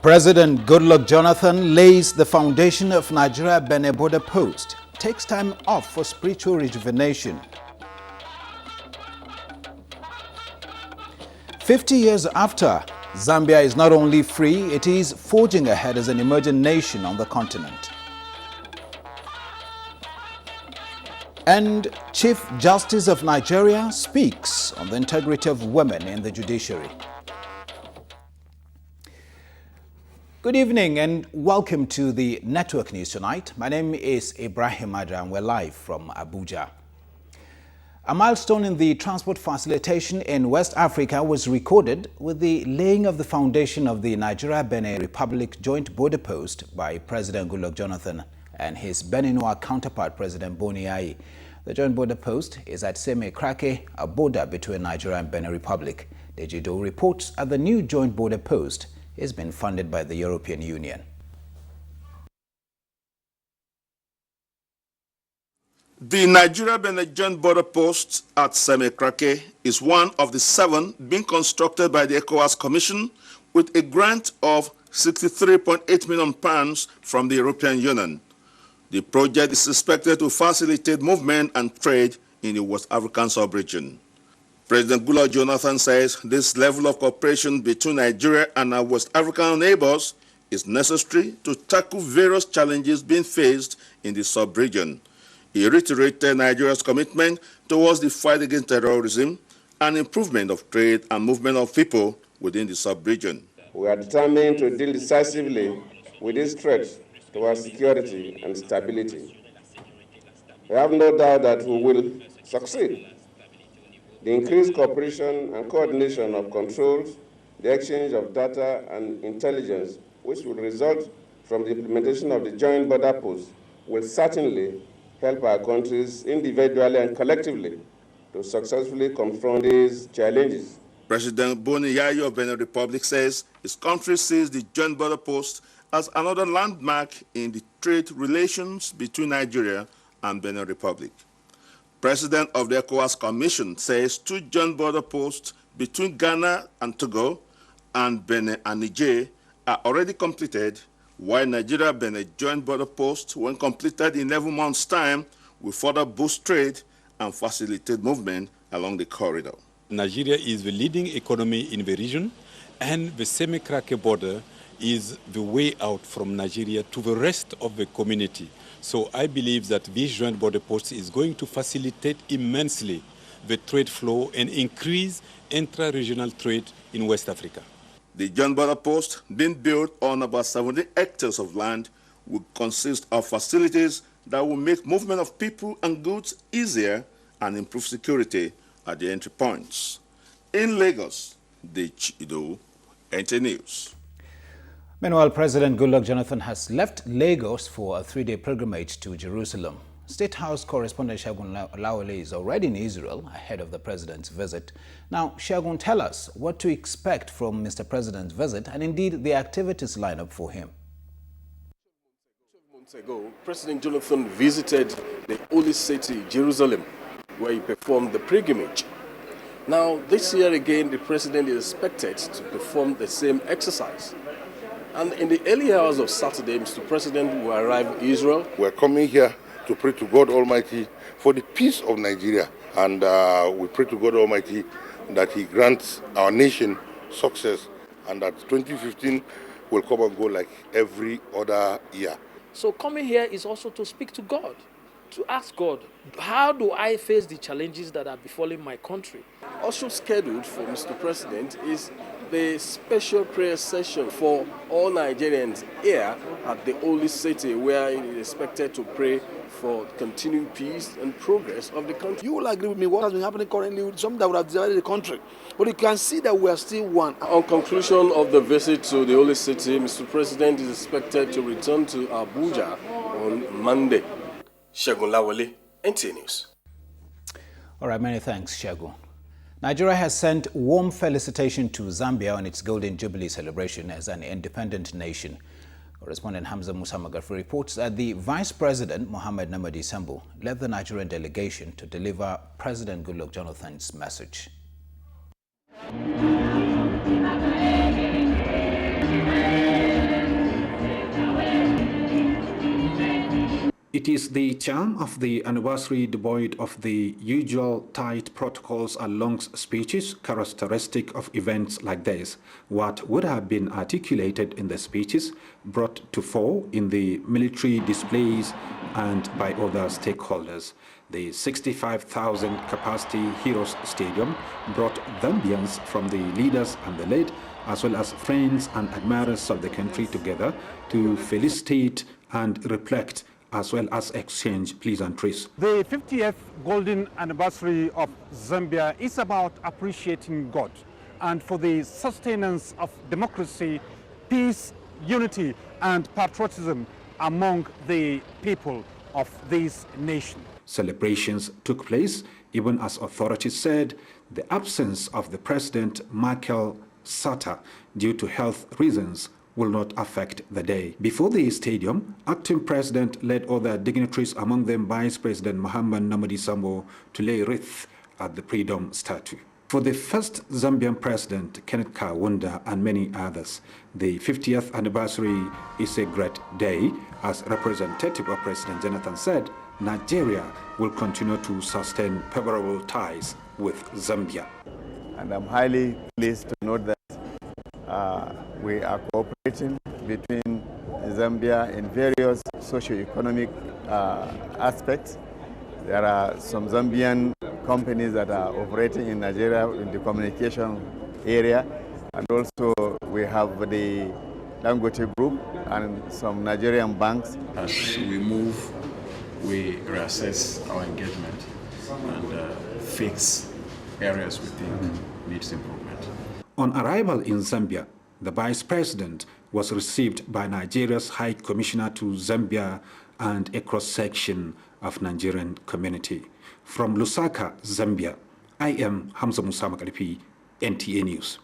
President Goodluck Jonathan lays the foundation of Nigeria-Benin border post, takes time off for spiritual rejuvenation. 50 years after, Zambia is not only free, it is forging ahead as an emerging nation on the continent. And Chief Justice of Nigeria speaks on the integrity of women in the judiciary. Good evening and welcome to the Network News tonight. My name is Ibrahim Adra and we're live from Abuja. A milestone in the transport facilitation in West Africa was recorded with the laying of the foundation of the Nigeria-Benin Republic joint border post by President Goodluck Jonathan and his Beninois counterpart, President Boni Yayi. The joint border post is at Seme-Krake, a border between Nigeria and Benin Republic. Dejido reports at the new joint border post is being funded by the European Union. The Nigeria-Benin joint border post at Seme-Krake is one of the 7 being constructed by the ECOWAS Commission with a grant of £63.8 million from the European Union. The project is expected to facilitate movement and trade in the West African sub-region. President Goodluck Jonathan says this level of cooperation between Nigeria and our West African neighbors is necessary to tackle various challenges being faced in the sub-region. He reiterated Nigeria's commitment towards the fight against terrorism and improvement of trade and movement of people within the sub-region. We are determined to deal decisively with this threat to our security and stability. We have no doubt that we will succeed. The increased cooperation and coordination of controls, the exchange of data and intelligence, which will result from the implementation of the joint border post, will certainly help our countries individually and collectively to successfully confront these challenges. President Boni Yayi of Benin Republic says his country sees the joint border post as another landmark in the trade relations between Nigeria and Benin Republic. President of the ECOWAS Commission says 2 joint border posts between Ghana and Togo and Benin and Niger are already completed, while Nigeria-Benin joint border post, when completed in 11 months' time, will further boost trade and facilitate movement along the corridor. Nigeria is the leading economy in the region, and the Seme-Krake border is the way out from Nigeria to the rest of the community. So I believe that this joint border post is going to facilitate immensely the trade flow and increase intra-regional trade in West Africa. The joint border post, being built on about 70 hectares of land, will consist of facilities that will make movement of people and goods easier and improve security at the entry points. In Lagos, Dejido, NT News. Meanwhile, President Goodluck Jonathan has left Lagos for a 3-day pilgrimage to Jerusalem. State House correspondent Segun Lawale is already in Israel ahead of the president's visit. Now, Segun, tell us what to expect from Mr. President's visit and indeed the activities lined up for him. 12 months ago, President Jonathan visited the holy city, Jerusalem, where he performed the pilgrimage. Now, this year again, the president is expected to perform the same exercise. And in the early hours of Saturday, Mr. President will arrive in Israel. We're coming here to pray to God Almighty for the peace of Nigeria. And we pray to God Almighty that He grants our nation success and that 2015 will come and go like every other year. So coming here is also to speak to God, to ask God, how do I face the challenges that are befalling my country? Also scheduled for Mr. President is the special prayer session for all Nigerians here at the holy city, where he is expected to pray for continued peace and progress of the country. You will agree with me, what has been happening currently with something that would have divided the country. But you can see that we are still one. On conclusion of the visit to the holy city, Mr. President is expected to return to Abuja on Monday. Segun Lawale, NT News. All right, many thanks, Segun. Nigeria has sent warm felicitation to Zambia on its Golden Jubilee celebration as an independent nation. Correspondent Hamza Musa Magafu reports that the Vice President, Mohammed Namadi Sambo, led the Nigerian delegation to deliver President Goodluck Jonathan's message. It is the charm of the anniversary devoid of the usual tight protocols and long speeches characteristic of events like this. What would have been articulated in the speeches brought to fore in the military displays and by other stakeholders. The 65,000 capacity Heroes Stadium brought Zambians from the leaders and the led, as well as friends and admirers of the country together to felicitate and reflect, as well as exchange pleasantries. The 50th golden anniversary of Zambia is about appreciating God and for the sustenance of democracy, peace, unity, and patriotism among the people of this nation. Celebrations took place even as authorities said the absence of the President Michael Sata due to health reasons will not affect the day. Before the stadium, acting president led other dignitaries, among them Vice President Muhammad Namadi Sambo, to lay wreath at the Freedom Statue. For the first Zambian president, Kenneth Kaunda, and many others, the 50th anniversary is a great day. As representative of President Jonathan said, Nigeria will continue to sustain favorable ties with Zambia. And I'm highly pleased to note that we are cooperating between Zambia in various socio-economic aspects. There are some Zambian companies that are operating in Nigeria in the communication area, and also we have the Dangote Group and some Nigerian banks. As we move, we reassess our engagement and fix areas we think needs improvement. On arrival in Zambia, the Vice President was received by Nigeria's High Commissioner to Zambia and a cross-section of Nigerian community. From Lusaka, Zambia, I am Hamza Musa Makalipi, NTA News.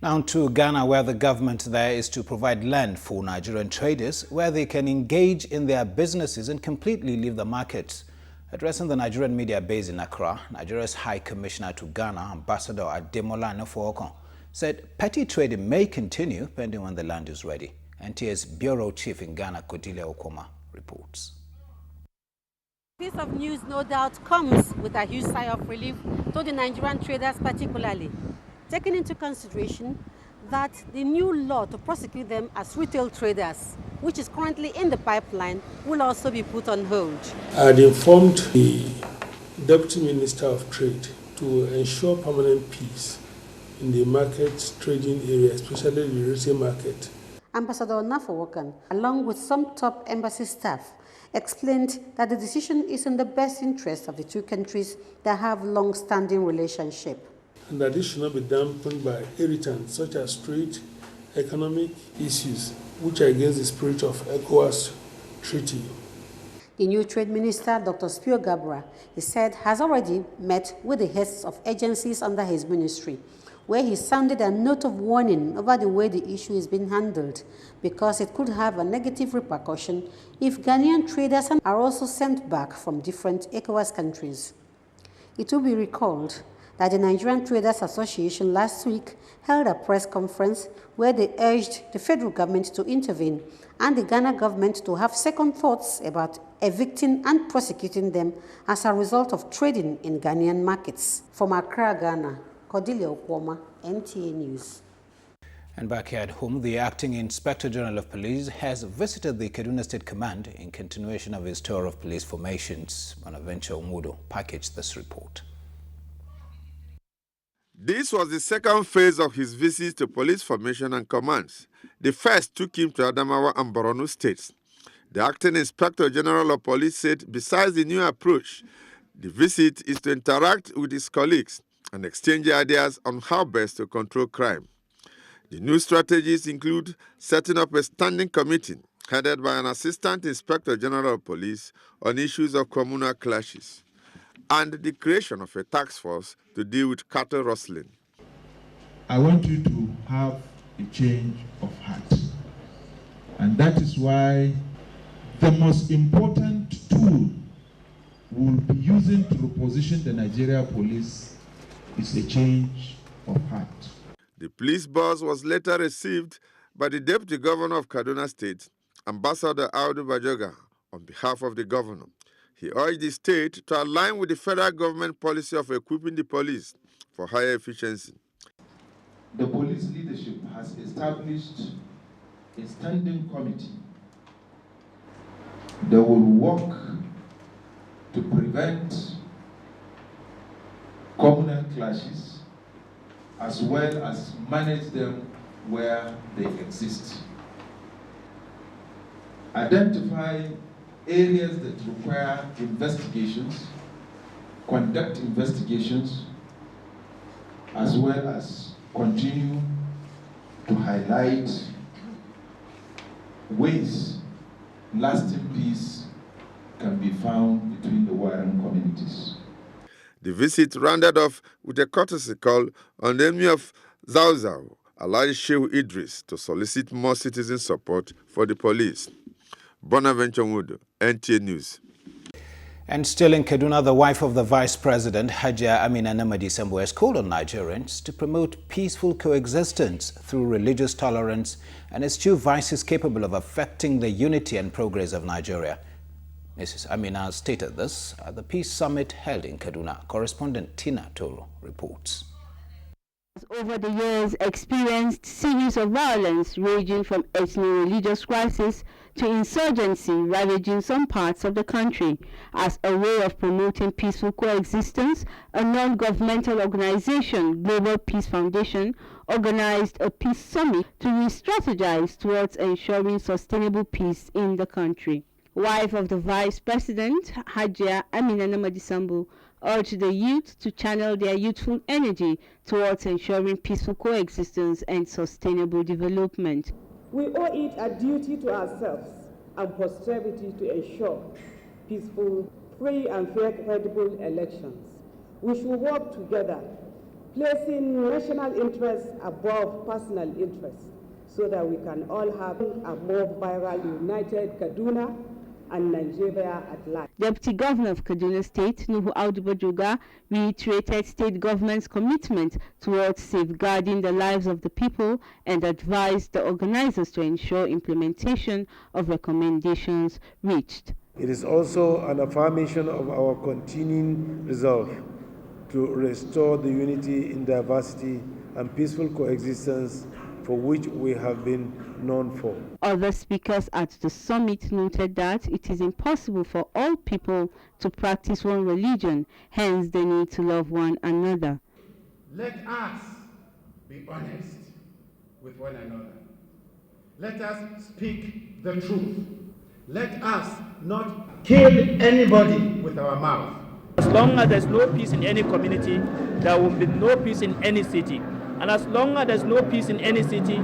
Now to Ghana, where the government there is to provide land for Nigerian traders where they can engage in their businesses and completely leave the markets. Addressing the Nigerian media base in Accra, Nigeria's High Commissioner to Ghana, Ambassador Ademola Nefuokon, said petty trading may continue pending when the land is ready. NTA's Bureau Chief in Ghana, Cordelia Okoma, reports. This piece of news no doubt comes with a huge sigh of relief to the Nigerian traders particularly, taking into consideration that the new law to prosecute them as retail traders, which is currently in the pipeline, will also be put on hold. I had informed the Deputy Minister of Trade to ensure permanent peace in the market trading area, especially the retail market. Ambassador Nefuokon, along with some top embassy staff, explained that the decision is in the best interest of the two countries that have long-standing relationship. And that this should not be dampened by irritants such as trade, economic issues, which are against the spirit of ECOWAS Treaty. The new Trade Minister, Dr. Spio Gabra, he said, has already met with the heads of agencies under his ministry, where he sounded a note of warning over the way the issue is being handled, because it could have a negative repercussion if Ghanaian traders are also sent back from different ECOWAS countries. It will be recalled that the Nigerian Traders Association last week held a press conference where they urged the federal government to intervene and the Ghana government to have second thoughts about evicting and prosecuting them as a result of trading in Ghanaian markets. From Accra, Ghana, Cordelia Okoma, NTA News. And back here at home, the Acting Inspector General of Police has visited the Kano State Command in continuation of his tour of police formations. Bonaventure Umudo packaged this report. This was the second phase of his visit to police formation and commands. The first took him to Adamawa and Borno states. The Acting Inspector General of Police said besides the new approach, the visit is to interact with his colleagues and exchange ideas on how best to control crime. The new strategies include setting up a standing committee headed by an Assistant Inspector General of Police on issues of communal clashes, and the creation of a task force to deal with cattle rustling. I want you to have a change of heart. And that is why the most important tool we'll be using to reposition the Nigeria police is a change of heart. The police boss was later received by the Deputy Governor of Kaduna State, Ambassador Audu Bajoga, On behalf of the governor, he urged the state to align with the federal government policy of equipping the police for higher efficiency. The police leadership has established a standing committee that will work to prevent communal clashes as well as manage them where they exist. Identify areas that require investigations, conduct investigations, as well as continue to highlight ways lasting peace can be found between the warring communities. The visit rounded off with a courtesy call on the Emir of Zauzau, Alhaji Shehu Idris, to solicit more citizen support for the police. Bonaventure Wood, NTA News. And still in Kaduna, the wife of the Vice President, Hajia Amina Namadi Sambo, has called on Nigerians to promote peaceful coexistence through religious tolerance and eschew vices capable of affecting the unity and progress of Nigeria. Mrs. Amina stated this at the Peace Summit held in Kaduna. Correspondent Tina Toro reports. Over the years, experienced series of violence ranging from ethno-religious crisis to insurgency ravaging some parts of the country. As a way of promoting peaceful coexistence, a non-governmental organization, Global Peace Foundation, organized a peace summit to re-strategize towards ensuring sustainable peace in the country. Wife of the Vice President, Hajia Amina Namadi Sambo, urged the youth to channel their youthful energy towards ensuring peaceful coexistence and sustainable development. We owe it a duty to ourselves and posterity to ensure peaceful, free and fair credible elections. We should work together, placing national interests above personal interests, so that we can all have a more viral, united Kaduna and Nigeria at large. Deputy Governor of Kaduna State, Nuhu Audu Bajoga, reiterated state government's commitment towards safeguarding the lives of the people and advised the organizers to ensure implementation of recommendations reached. It is also an affirmation of our continuing resolve to restore the unity in diversity and peaceful coexistence for which we have been known for. Other speakers at the summit noted that it is impossible for all people to practice one religion, hence the need to love one another. Let us be honest with one another. Let us speak the truth. Let us not kill anybody with our mouth. As long as there's no peace in any community, there will be no peace in any city. And as long as there's no peace in any city,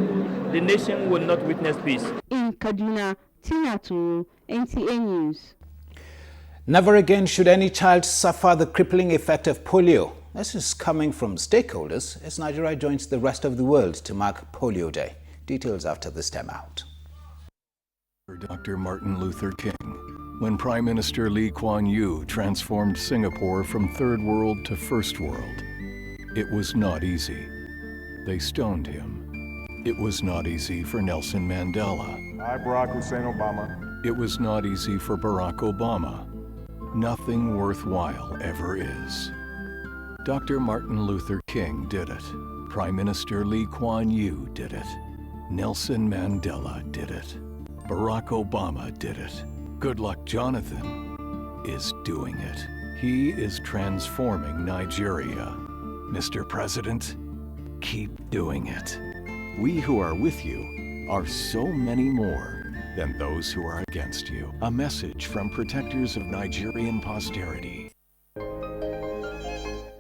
the nation will not witness peace. In Kaduna, Tina Turu, NTA News. Never again should any child suffer the crippling effect of polio. This is coming from stakeholders as Nigeria joins the rest of the world to mark Polio Day. Details after this time out. Dr. Martin Luther King, when Prime Minister Lee Kuan Yew transformed Singapore from third world to first world. It was not easy. They stoned him. It was not easy for Nelson Mandela. I, Barack Hussein Obama. It was not easy for Barack Obama. Nothing worthwhile ever is. Dr. Martin Luther King did it. Prime Minister Lee Kuan Yew did it. Nelson Mandela did it. Barack Obama did it. Goodluck Jonathan is doing it. He is transforming Nigeria. Mr. President, keep doing it. We who are with you are so many more than those who are against you. A message from protectors of Nigerian posterity.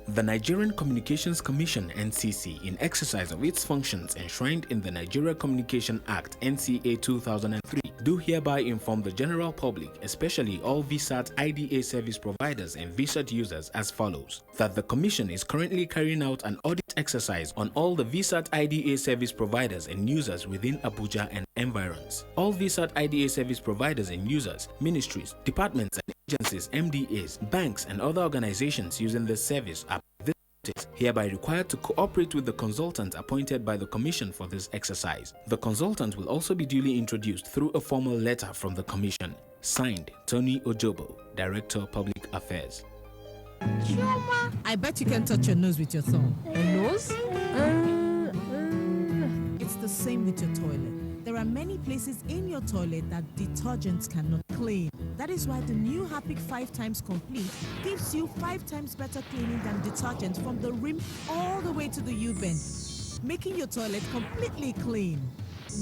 The Nigerian Communications Commission (NCC), in exercise of its functions enshrined in the Nigeria Communication Act (NCA) 2003, do hereby inform the general public, especially all VSAT IDA service providers and VSAT users, as follows: that the Commission is currently carrying out an audit exercise on all the VSAT IDA service providers and users within Abuja and environs. All VSAT IDA service providers and users, ministries, departments and agencies, MDAs, banks and other organizations using this service are hereby required to cooperate with the consultant appointed by the Commission for this exercise. The consultant will also be duly introduced through a formal letter from the Commission. Signed, Tony Ojobo, Director, Public Affairs. Chioma, I bet you can touch your nose with your thumb. A nose? It's the same with your toilet. There are many places in your toilet that detergents cannot clean. That is why the new Harpic 5 times Complete gives you 5 times better cleaning than detergent from the rim all the way to the U-bend, making your toilet completely clean.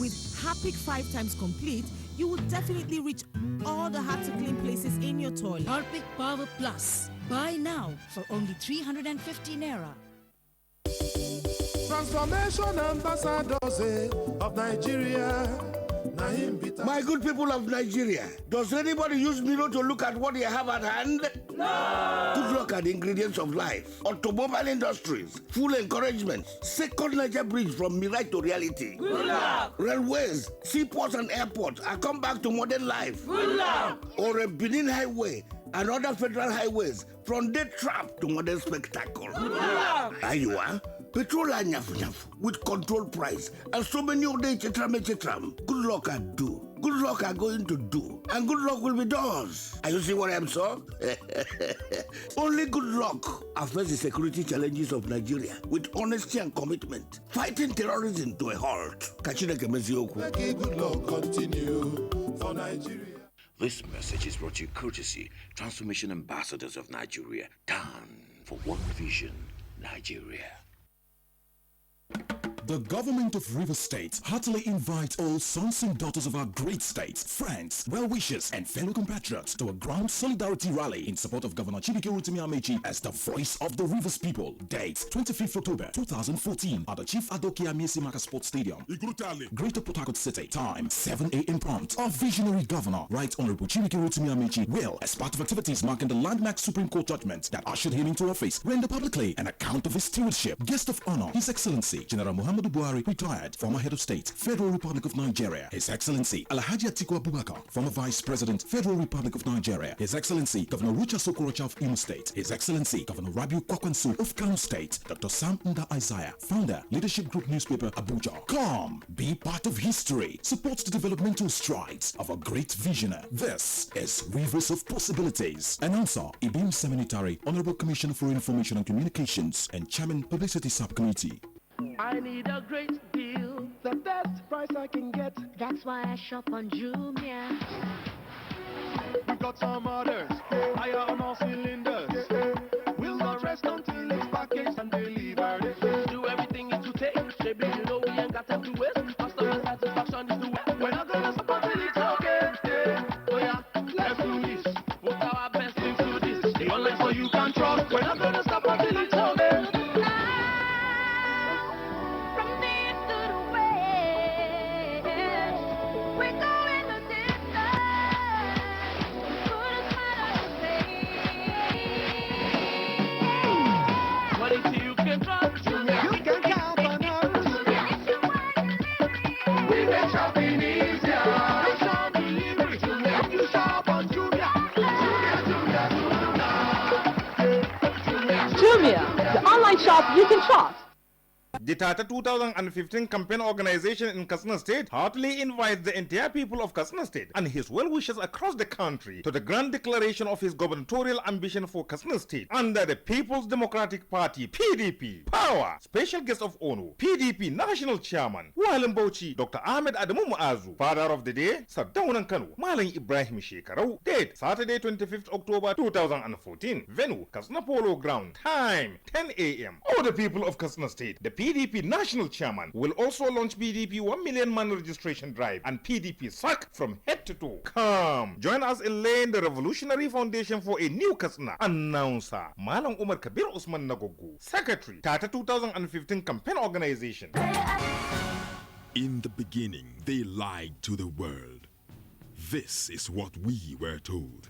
With Harpic 5 times Complete, you will definitely reach all the hard-to-clean places in your toilet. Harpic Power Plus. Buy now for only 350 Naira. Transformation ambassadors of Nigeria. My good people of Nigeria, does anybody use mirror to look at what you have at hand? No! Good luck at the ingredients of life. Automobile industries, full encouragement. Second Niger bridge from mirage to reality. Good luck! Railways, seaports and airports are come back to modern life. Good luck! Or a Benin highway and other federal highways from dead trap to modern spectacle. Good luck! There you are. Petrol and nyaf with control price and so many other etc. Good luck I do. Good luck are going to do. And good luck will be yours. Are you see what I'm saying? Only good luck affects the security challenges of Nigeria with honesty and commitment. Fighting terrorism to a halt. Good luck continue for Nigeria. This message is brought to you courtesy Transformation Ambassadors of Nigeria. Done for one vision, Nigeria. The government of Rivers State heartily invites all sons and daughters of our great state, friends, well-wishers, and fellow compatriots to a grand solidarity rally in support of Governor Chibike Rotimi Amechi as the voice of the Rivers people. Date 25th October 2014 at the Chief Adoke Amiesi Maka Sports Stadium, Greater Port Harcourt City. Time 7 a.m. prompt. Our visionary governor, Right Honorable Chibike Rotimi Amechi, will, as part of activities marking the landmark Supreme Court judgment that ushered him into office, render publicly an account of his stewardship. Guest of honor, His Excellency General Muhammadu Buhari, retired, former head of state, Federal Republic of Nigeria. His Excellency Alhaji Atiku Abubakar, former Vice President, Federal Republic of Nigeria. His Excellency Governor Rucha Sokorocha of Imo State. His Excellency Governor Rabiu Kwakwansu of Kano State. Dr. Sam Nda Isaiah, founder, Leadership Group newspaper, Abuja. Come, be part of history. Support the developmental strides of a great visionary. This is Rivers of Possibilities. Announcer Ibim Seminitari, Honorable Commissioner for Information and Communications and Chairman Publicity Subcommittee. I need a great deal, the best price I can get. That's why I shop on Jumia. We got some orders, higher on all cylinders. We'll not rest until it's packaged and delivered. Do everything it to take. Baby, you know we ain't got time to waste. Customer satisfaction is the way. We're not gonna stop until it's okay. Oh yeah, let's do this. Put our best into this. The online so you can trust. We're not gonna stop until it's okay. The online shop you can trust. The Tata 2015 campaign organization in Katsina State heartily invites the entire people of Katsina State and his well-wishers across the country to the grand declaration of his gubernatorial ambition for Katsina State under the People's Democratic Party, PDP. Power! Special guest of honor, PDP National Chairman, Walim Bauchi, Dr. Ahmed Adamu Muazu. Father of the day, Saddaunan Kano, Malang Ibrahim Shekarau. Date, Saturday 25th October 2014. Venue, Katsina Polo Ground. Time, 10 a.m. All the people of Katsina State, the PDP National Chairman will also launch PDP 1 million man registration drive and PDP sack from head to toe. Come, join us in laying the revolutionary foundation for a new Katsina. Announcer, Malang Umar Kabir Usman Nagogo. Secretary, Tata 2015 Campaign Organization. In the beginning, they lied to the world. This is what we were told.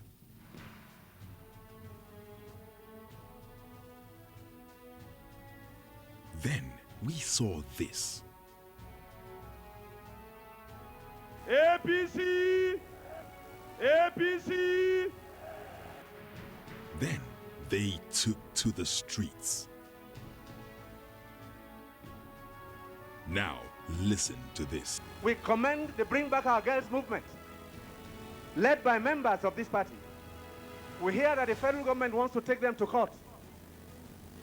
Then we saw this. APC! APC! Then they took to the streets. Now listen to this. We commend the Bring Back Our Girls movement. led by members of this party. We hear that the federal government wants to take them to court.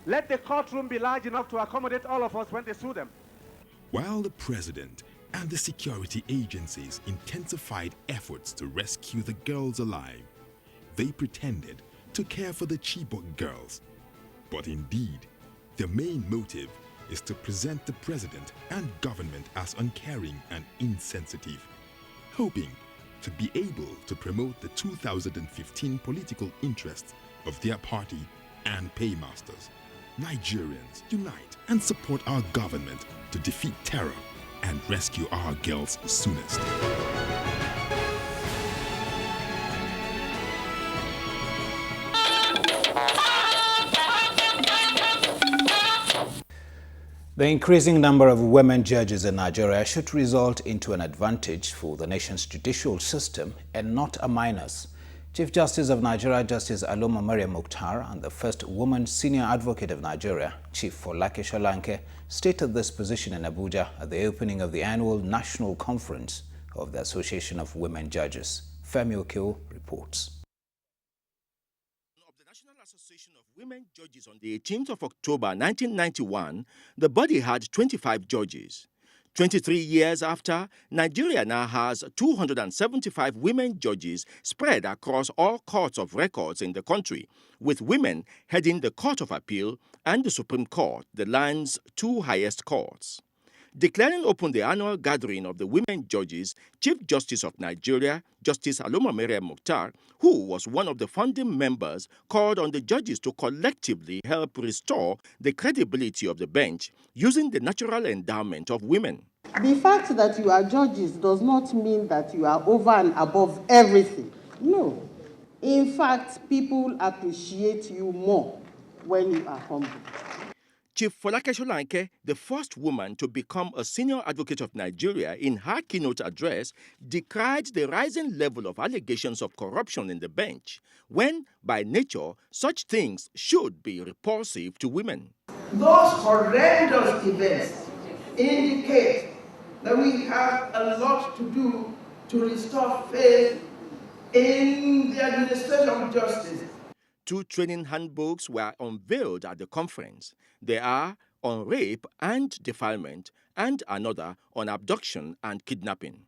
Let the courtroom be large enough to accommodate all of us when they sue them. While the president and the security agencies intensified efforts to rescue the girls alive, they pretended to care for the Chibok girls. But indeed, their main motive is to present the president and government as uncaring and insensitive, hoping to be able to promote the 2015 political interests of their party and paymasters. Nigerians, unite and support our government to defeat terror and rescue our girls soonest. The increasing number of women judges in Nigeria should result into an advantage for the nation's judicial system and not a minus. Chief Justice of Nigeria, Justice Aloma Maria Mukhtar, and the first woman senior advocate of Nigeria, Chief Folake Solanke, stated this position in Abuja at the opening of the annual national conference of the Association of Women Judges. Femi Okeo reports. Association of Women Judges on the 18th of October 1991, the body had 25 judges. 23 years after, Nigeria now has 275 women judges spread across all courts of records in the country, with women heading the Court of Appeal and the Supreme Court, the land's two highest courts. Declaring open the annual gathering of the women judges, Chief Justice of Nigeria, Justice Aloma Maria Mukhtar, who was one of the founding members, called on the judges to collectively help restore the credibility of the bench using the natural endowment of women. The fact that you are judges does not mean that you are over and above everything. No. In fact, people appreciate you more when you are humble. Chief Folake Solanke, the first woman to become a senior advocate of Nigeria, in her keynote address, decried the rising level of allegations of corruption in the bench, when, by nature, such things should be repulsive to women. Those horrendous events indicate that we have a lot to do to restore faith in the administration of justice. 2 training handbooks were unveiled at the conference. They are on rape and defilement, and another on abduction and kidnapping.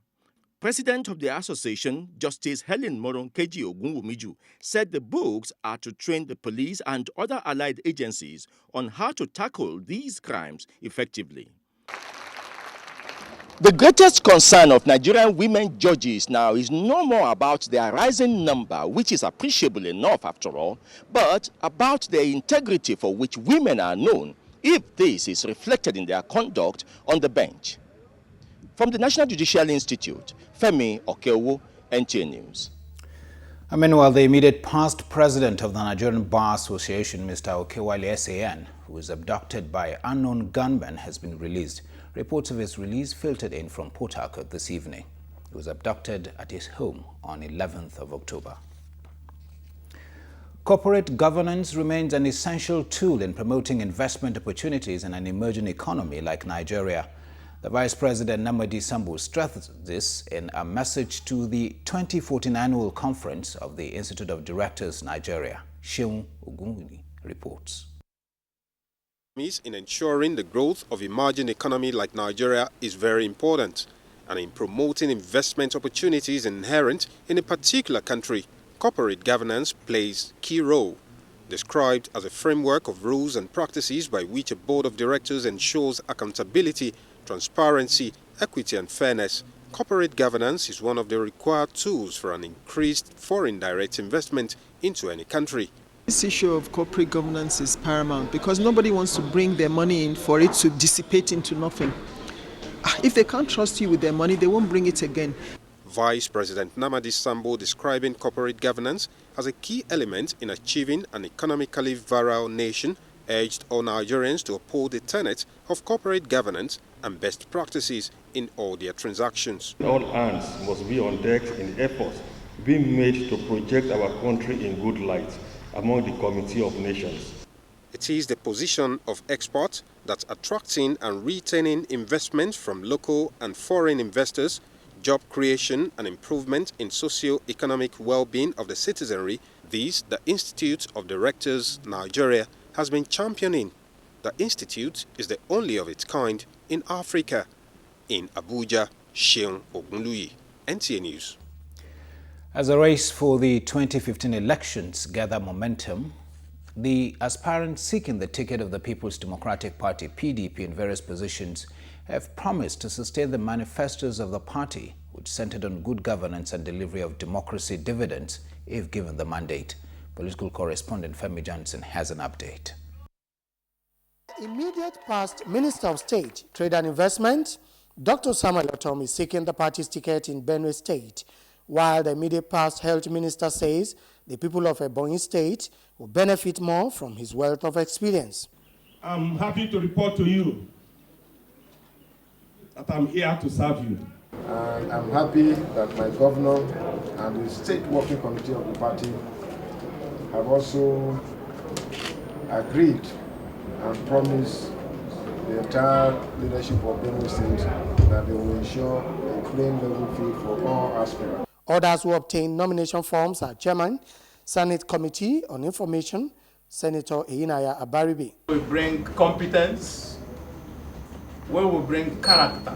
President of the association, Justice Helen Moronkeji Ogunwumiju, said the books are to train the police and other allied agencies on how to tackle these crimes effectively. The greatest concern of Nigerian women judges now is no more about their rising number, which is appreciable enough after all, but about their integrity for which women are known, if this is reflected in their conduct on the bench. From the National Judicial Institute, Femi Okeo, NTA News. Meanwhile, the immediate past president of the Nigerian Bar Association, Mr. Okewale SAN, who was abducted by unknown gunmen, has been released. Reports of his release filtered in from Port Harcourt this evening. He was abducted at his home on 11th of October. Corporate governance remains an essential tool in promoting investment opportunities in an emerging economy like Nigeria. The Vice President Namadi Sambo stressed this in a message to the 2014 annual conference of the Institute of Directors Nigeria. Sheung Ogunwuni reports. In ensuring the growth of emerging economy like Nigeria is very important, and in promoting investment opportunities inherent in a particular country, corporate governance plays a key role. Described as a framework of rules and practices by which a board of directors ensures accountability, transparency, equity and fairness, corporate governance is one of the required tools for an increased foreign direct investment into any country. This issue of corporate governance is paramount because nobody wants to bring their money in for it to dissipate into nothing. If they can't trust you with their money, they won't bring it again. Vice President Namadi Sambo describing corporate governance as a key element in achieving an economically virile nation, urged all Nigerians to uphold the tenet of corporate governance and best practices in all their transactions. All hands must be on deck in the efforts being made to project our country in good light among the Committee of Nations. It is the position of experts that attracting and retaining investment from local and foreign investors job creation and improvement in socio-economic well-being of the citizenry, these the Institute of Directors Nigeria has been championing. The institute is the only of its kind in Africa. In Abuja, Sheon Ogunluyi, NTA News. As the race for the 2015 elections gather momentum, the aspirants seeking the ticket of the People's Democratic Party, PDP, in various positions have promised to sustain the manifestos of the party, which centered on good governance and delivery of democracy dividends if given the mandate. Political correspondent Femi Johnson has an update. Immediate past Minister of State, Trade and Investment, Dr. Samuel Otom, is seeking the party's ticket in Benue State, while the immediate past Health Minister says the people of Ebonyi State will benefit more from his wealth of experience. I'm happy to report to you that I'm here to serve you. And I'm happy that my governor and the state working committee of the party have also agreed and promised the entire leadership of Benue State that they will ensure a clean level field for all aspirants. Others who obtained nomination forms are Chairman, Senate Committee on Information, Senator Eyinaya Abaribe. We bring competence, we will bring character,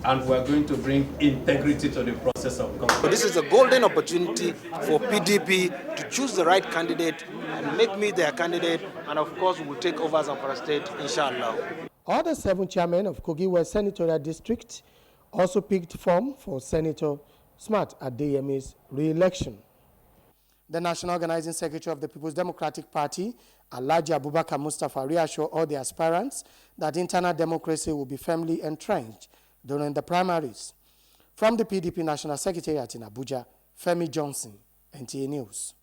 and we're going to bring integrity to the process of government. So this is a golden opportunity for PDP to choose the right candidate and make me their candidate, and of course we will take over Zamfara State, inshallah. All the 7 chairmen of Kogi West Senatorial District also picked form for Senator Smart Adeyemi's re-election. The National Organizing Secretary of the People's Democratic Party, Alhaji Abubakar Mustafa, reassured all the aspirants that internal democracy will be firmly entrenched during the primaries. From the PDP National Secretariat in Abuja, Femi Johnson, NTA News.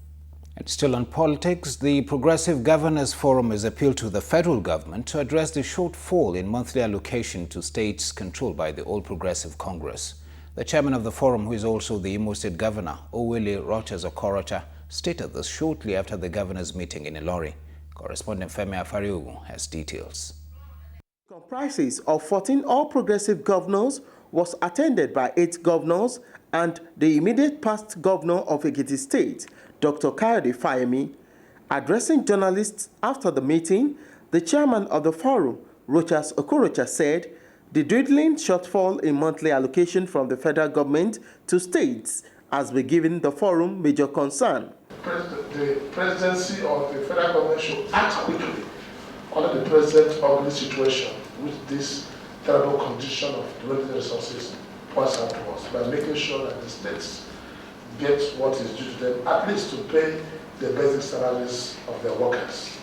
And still on politics, the Progressive Governors Forum has appealed to the federal government to address the shortfall in monthly allocation to states controlled by the All Progressive Congress. The chairman of the forum, who is also the Imo State Governor, Owele Rochas Okorocha, stated this shortly after the governors' meeting in Ilori. Correspondent Femi Afariogu has details. Comprises of 14 All Progressive Governors was attended by 8 governors and the immediate past governor of Ekiti State, Dr. Kayode Fayemi. Addressing journalists after the meeting, the chairman of the forum, Rochas Okorocha, said the dwindling shortfall in monthly allocation from the federal government to states has been given the forum major concern. The presidency of the federal government should act quickly under the present ugly situation, which this terrible condition of dwindling resources points out to us, by making sure that the states get what is due to them, at least to pay the basic salaries of their workers.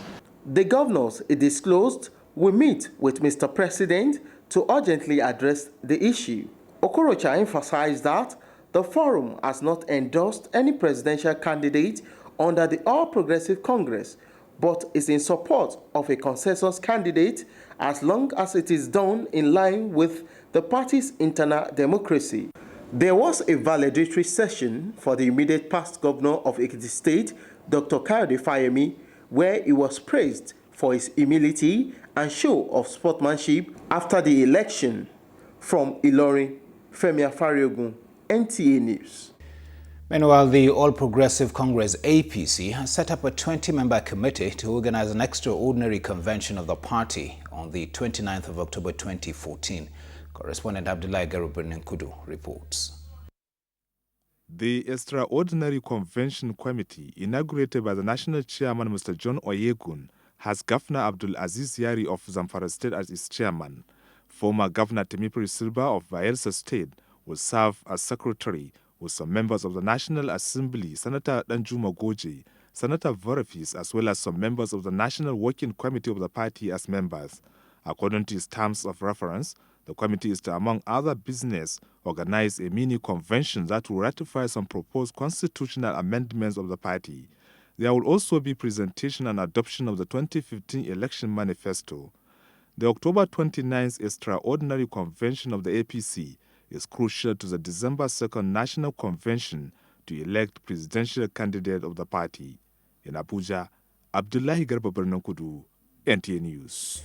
The governors, it disclosed, will meet with Mr. President to urgently address the issue. Okorocha emphasized that the forum has not endorsed any presidential candidate under the All Progressive Congress, but is in support of a consensus candidate as long as it is done in line with the party's internal democracy. There was a valedictory session for the immediate past governor of Ekiti State, Dr. Kayode Fayemi, where he was praised for his humility and show of sportsmanship after the election. From Ilori, Femi Afariogun, NTA News. Meanwhile, the All Progressive Congress APC has set up a 20-member committee to organize an extraordinary convention of the party on the 29th of October 2014. Correspondent Abdullahi Garubininkudu reports. The Extraordinary Convention Committee, inaugurated by the National Chairman Mr. John Oyegun, has Governor Abdul Aziz Yari of Zamfara State as its chairman. Former Governor Temipri Silva of Bayelsa State will serve as secretary, with some members of the National Assembly, Senator Danjuma Goje, Senator Vorefis, as well as some members of the National Working Committee of the party as members. According to its terms of reference, the committee is to, among other business, organize a mini-convention that will ratify some proposed constitutional amendments of the party. There will also be presentation and adoption of the 2015 election manifesto. The October 29th Extraordinary Convention of the APC is crucial to the December 2nd National Convention to elect presidential candidate of the party. In Abuja, Abdullahi Garba Bernankudu, NTA News.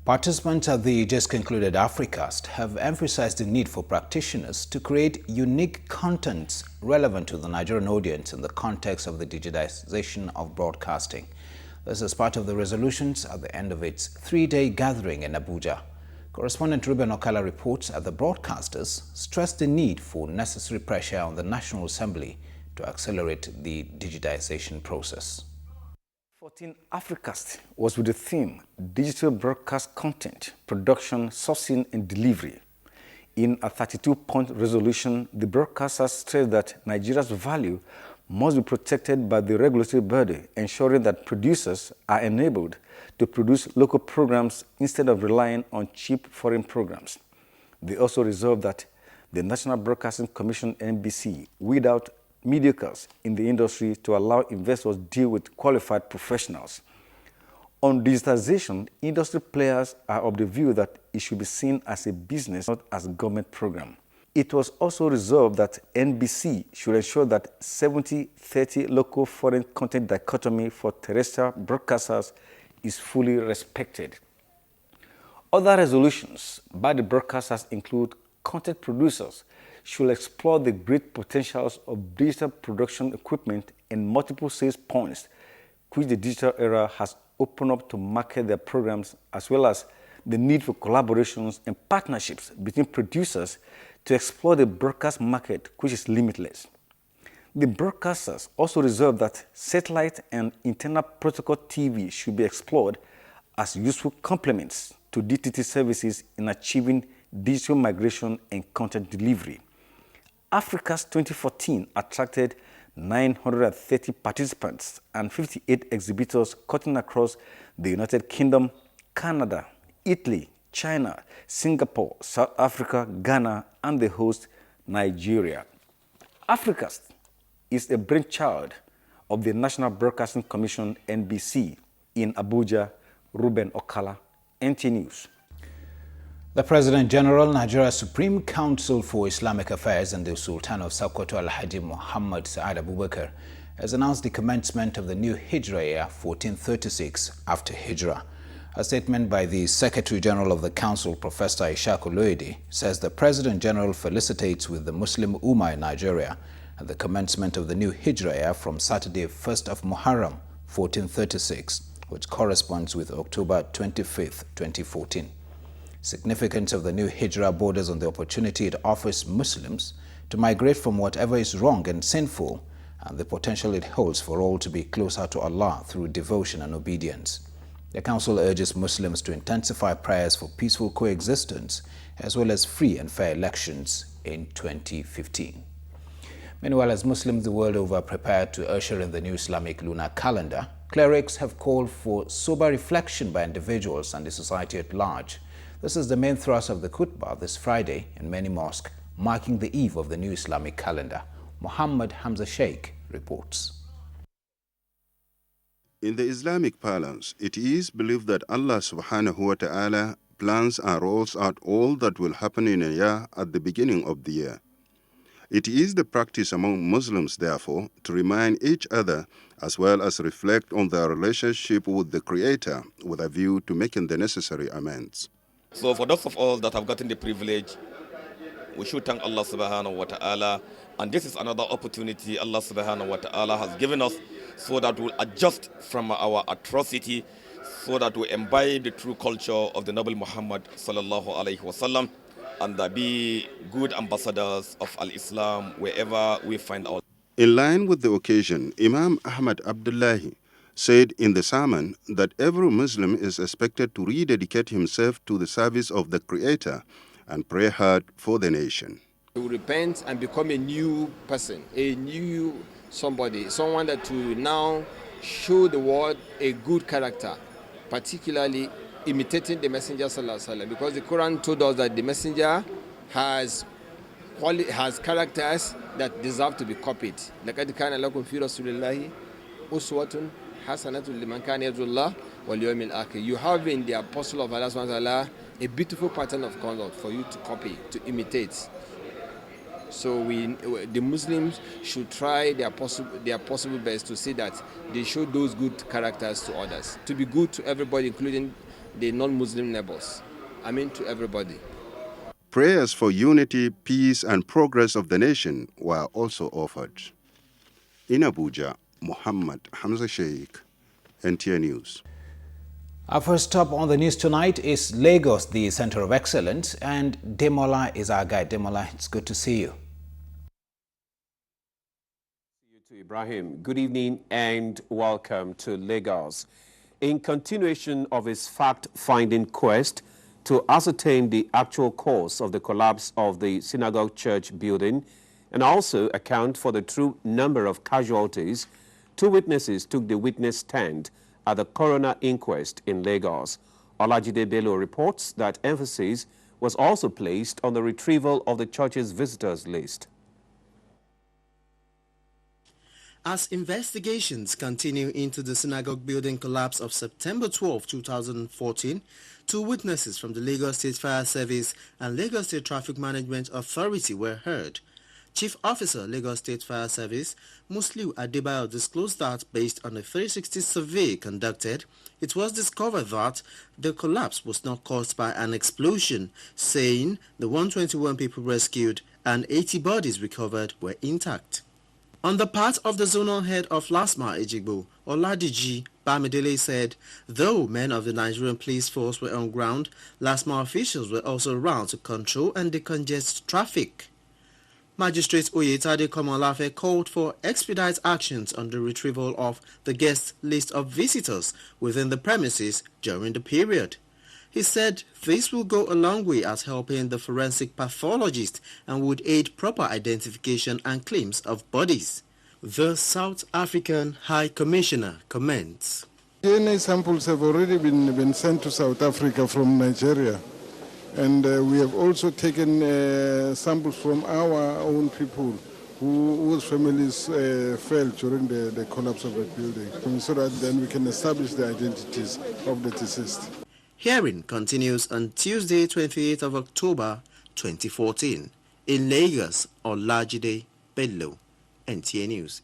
Participants at the just concluded Africast have emphasized the need for practitioners to create unique contents relevant to the Nigerian audience in the context of the digitization of broadcasting. This is part of the resolutions at the end of its three-day gathering in Abuja. Correspondent Ruben Okala reports that the broadcasters stressed the need for necessary pressure on the National Assembly to accelerate the digitization process. 14 Africast was with the theme Digital Broadcast Content, Production, Sourcing and Delivery. In a 32-point resolution, the broadcasters stressed that Nigeria's value must be protected by the regulatory body, ensuring that producers are enabled to produce local programs instead of relying on cheap foreign programs. They also resolved that the National Broadcasting Commission (NBC) weed out mediocres in the industry to allow investors deal with qualified professionals. On digitization, industry players are of the view that it should be seen as a business, not as a government program. It was also resolved that NBC should ensure that 70-30 local foreign content dichotomy for terrestrial broadcasters is fully respected. Other resolutions by the broadcasters include content producers should explore the great potentials of digital production equipment and multiple sales points, which the digital era has opened up to market their programs, as well as the need for collaborations and partnerships between producers to explore the broadcast market, which is limitless. The broadcasters also reserve that satellite and internal protocol TV should be explored as useful complements to DTT services in achieving digital migration and content delivery. Africast 2014 attracted 930 participants and 58 exhibitors cutting across the United Kingdom, Canada, Italy, China, Singapore, South Africa, Ghana, and the host, Nigeria. Africast is a brainchild of the National Broadcasting Commission (NBC) in Abuja. Ruben Okala, NT News. The President General, Nigeria's Supreme Council for Islamic Affairs and the Sultan of Sokoto Alhaji Muhammad Sa'ad Abubakar has announced the commencement of the new Hijra year 1436 after Hijra. A statement by the Secretary General of the Council, Professor Ishaq Oloyede, says the President General felicitates with the Muslim Ummah in Nigeria at the commencement of the new Hijra year from Saturday 1st of Muharram 1436, which corresponds with October 25th, 2014. Significance of the new Hijra borders on the opportunity it offers Muslims to migrate from whatever is wrong and sinful, and the potential it holds for all to be closer to Allah through devotion and obedience. The Council urges Muslims to intensify prayers for peaceful coexistence as well as free and fair elections in 2015. Meanwhile, as Muslims the world over prepare to usher in the new Islamic lunar calendar, clerics have called for sober reflection by individuals and the society at large. This is the main thrust of the khutbah this Friday in many mosques, marking the eve of the new Islamic calendar. Muhammad Hamza Sheikh reports. In the Islamic parlance, it is believed that Allah subhanahu wa ta'ala plans and rolls out all that will happen in a year at the beginning of the year. It is the practice among Muslims, therefore, to remind each other as well as reflect on their relationship with the Creator with a view to making the necessary amends. So for those of us that have gotten the privilege, we should thank Allah subhanahu wa ta'ala. And this is another opportunity Allah subhanahu wa ta'ala has given us so that we'll adjust from our atrocity, so that we imbibe the true culture of the noble Muhammad sallallahu alayhi wasallam, and be good ambassadors of Al-Islam wherever we find ourselves. In line with the occasion, Imam Ahmad Abdullahi said in the sermon that every Muslim is expected to rededicate himself to the service of the Creator and pray hard for the nation. To repent and become a new person, a new somebody, someone that will now show the world a good character, particularly imitating the Messenger sallallahu alaihi wasallam, because the Quran told us that the Messenger has characters that deserve to be copied. لَقَدْ كَانَ لَكُمْ فِي رَسُولِ اللَّهِ أُسْوَةٌ حَسَنَةٌ لِمَنْ كَانَ يَرْجُو اللَّهَ وَالْيَوْمِ الْآخِرِ. You have in the Apostle of Allah subhanahu wa ta'ala a beautiful pattern of conduct for you to copy, to imitate. So the Muslims should try their possible best to see that they show those good characters to others, to be good to everybody, including the non-Muslim neighbors. I mean to everybody. Prayers for unity, peace, and progress of the nation were also offered. In Abuja, Muhammad Hamza Sheikh, NTA News. Our first stop on the news tonight is Lagos, the center of excellence, and Demola is our guide. Demola, it's good to see you. To Ibrahim, good evening and welcome to Lagos. In continuation of his fact-finding quest to ascertain the actual cause of the collapse of the Synagogue church building and also account for the true number of casualties, two witnesses took the witness stand at the coroner inquest in Lagos. Olajide Bello reports that emphasis was also placed on the retrieval of the church's visitors list. As investigations continue into the synagogue building collapse of September 12, 2014, two witnesses from the Lagos State Fire Service and Lagos State Traffic Management Authority were heard. Chief Officer, Lagos State Fire Service, Musliu Adebayo disclosed that based on a 360 survey conducted, it was discovered that the collapse was not caused by an explosion, saying the 121 people rescued and 80 bodies recovered were intact. On the part of the zonal head of LASMA Ejigbo, Oladiji Bamidele said, though men of the Nigerian police force were on ground, LASMA officials were also around to control and decongest traffic. Magistrate Oyetade Komolafe called for expedite actions on the retrieval of the guest list of visitors within the premises during the period. He said this will go a long way as helping the forensic pathologist and would aid proper identification and claims of bodies. The South African High Commissioner comments. DNA samples have already been sent to South Africa from Nigeria. And we have also taken samples from our own people whose families fell during the collapse of the building, so that then we can establish the identities of the deceased. Hearing continues on Tuesday, 28th of October, 2014. In Lagos, Olajide Bello, NTA News.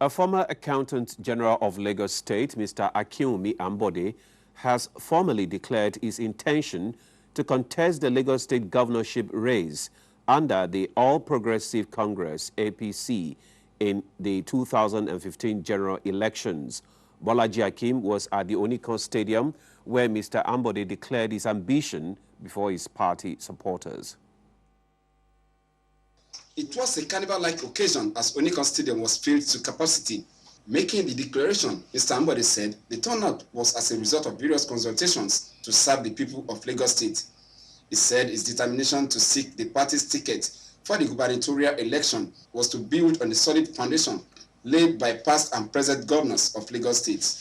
A former Accountant General of Lagos State, Mr. Akinwumi Ambode, has formally declared his intention to contest the Lagos State governorship race under the All Progressive Congress APC in the 2015 general elections. Bolaji Akim was at the Onikan Stadium where Mr. Ambode declared his ambition before his party supporters. It was a carnival-like occasion as Onikan Stadium was filled to capacity. Making the declaration, Mr. Ambode said the turnout was as a result of various consultations to serve the people of Lagos State. He said his determination to seek the party's ticket for the gubernatorial election was to build on the solid foundation laid by past and present governors of Lagos State.